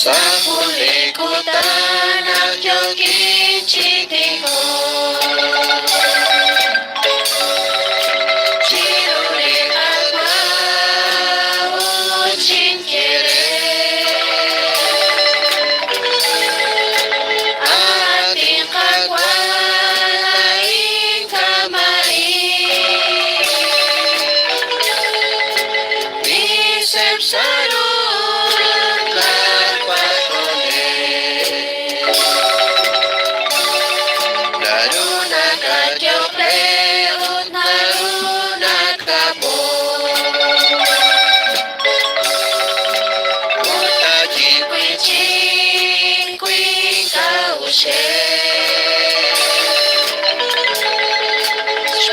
Sa kulikutan ng iyong kinchitiko, Chiruri agwa uchinkere, ating kagwa laing kamay, isip sarong kapatone, narunag at yung leot, narunag ka po, utaji kwiching kwing kaushe,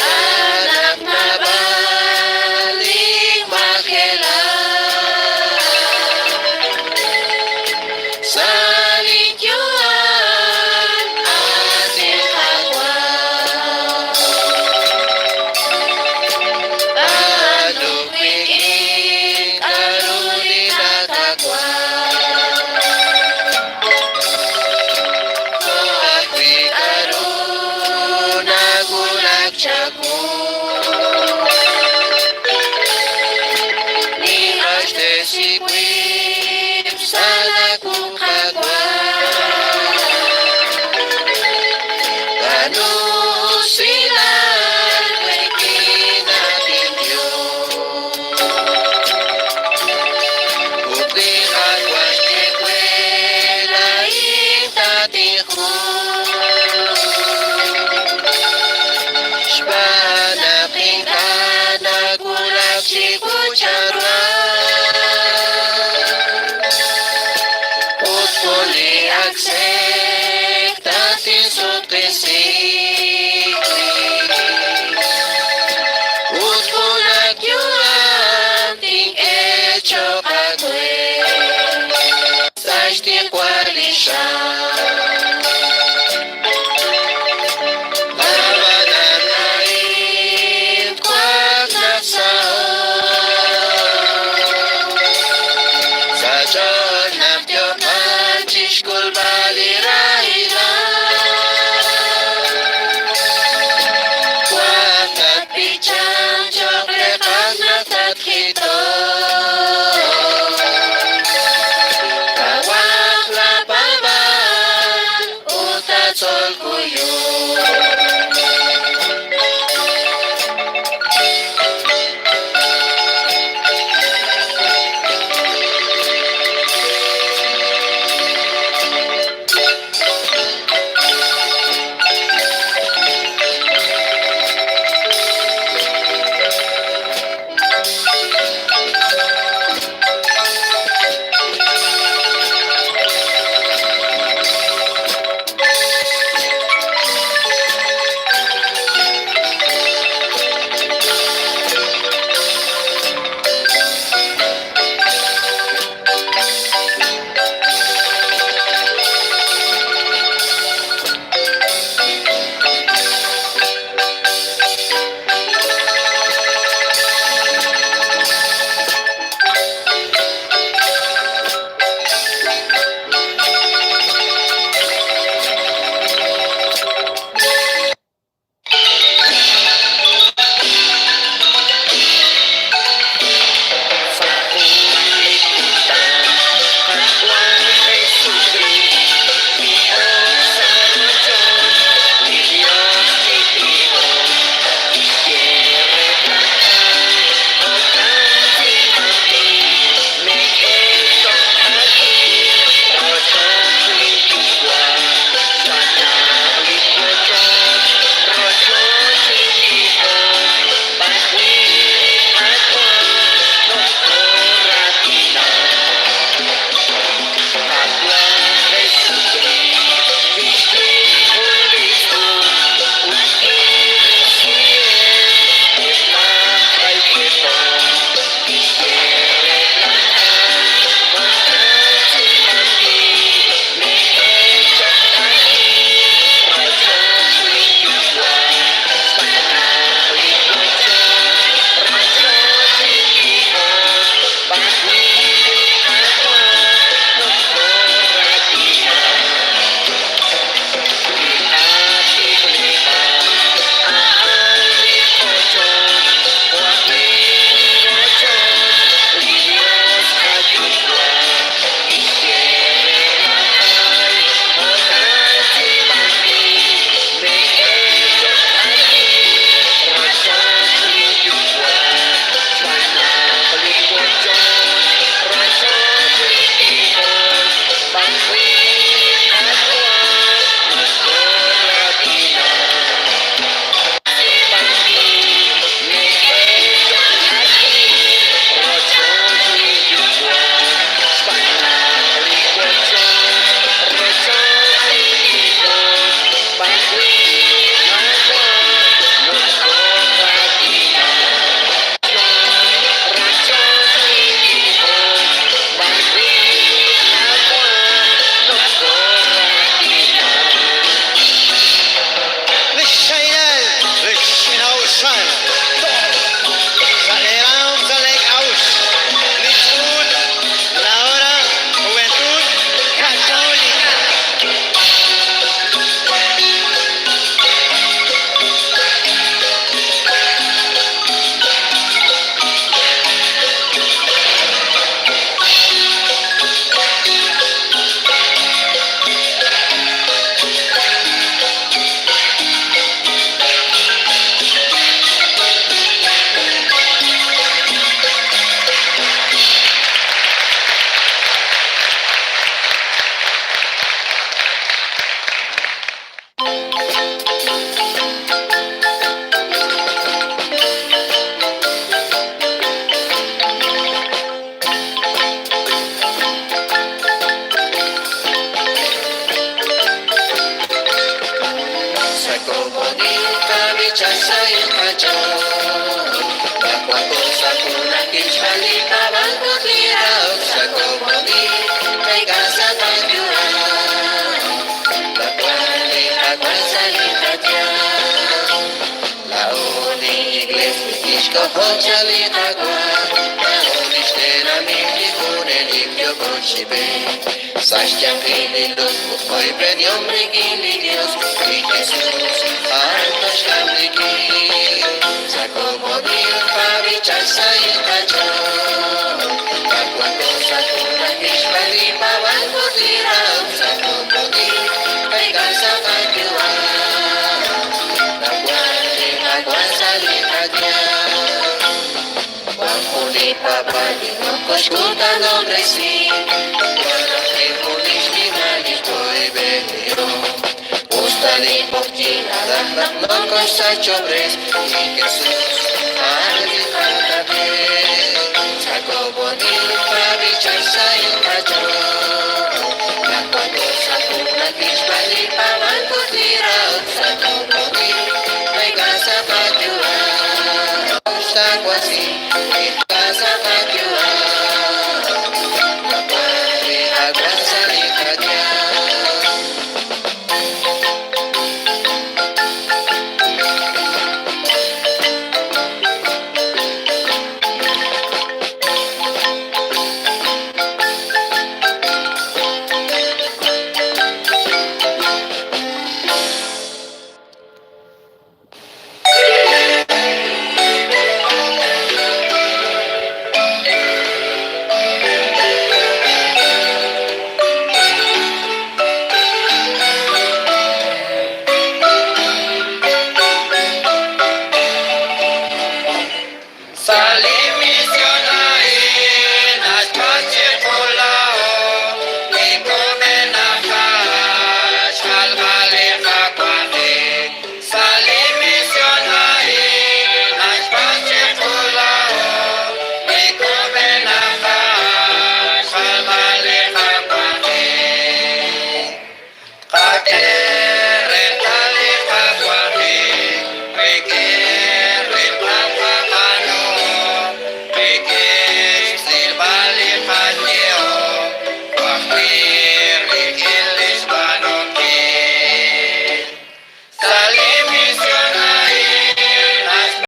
anak na baling makela, sa likyuan ating kagwa, alupiging karuni na kagwa, ko ako'y karuna gulag tiyago, ni Ashte si Quim sa lagong kagwa, ano sila may kinatinyo, bukti kagwas ni kwela itatiko, Shbanaking ka nagulag si Kucharwa, Utpuli agsek tatin sutkisi, Utpulag yuang ting echo kakwe, Sajti kwalisya, Labanan lain kwag nagsahod, sa John napyokan chishkul balirahila, kwag at pichang chokre kag natatkito, kawak lababan utat sol kuyo. Saya kacau Bakwa ko sa punakit Halikaban ko tiraw Sa kumoni Kay kasapagduan Bakwa ni agwan sa litatya Launi igles Ikish ko hocha litagwa Launish tenami Likune likyo konchibe Sashtiam pinilus Hoy penyom rikili Dios Y Jesus Antos kamliki Sa komodil Pabichal sa itacho Pagwan ko sa tunakish Palipawan ko tiraw Sa komodil Kay sa pagdiwan Nagwan din agwan sa litagya Pagpuli papalin Mokos kuta nombre si Walang emulis Minalis ko'y bendiyo Ustali poktina Dahnap nongkos sa chobres Y Jesus Alin ang natin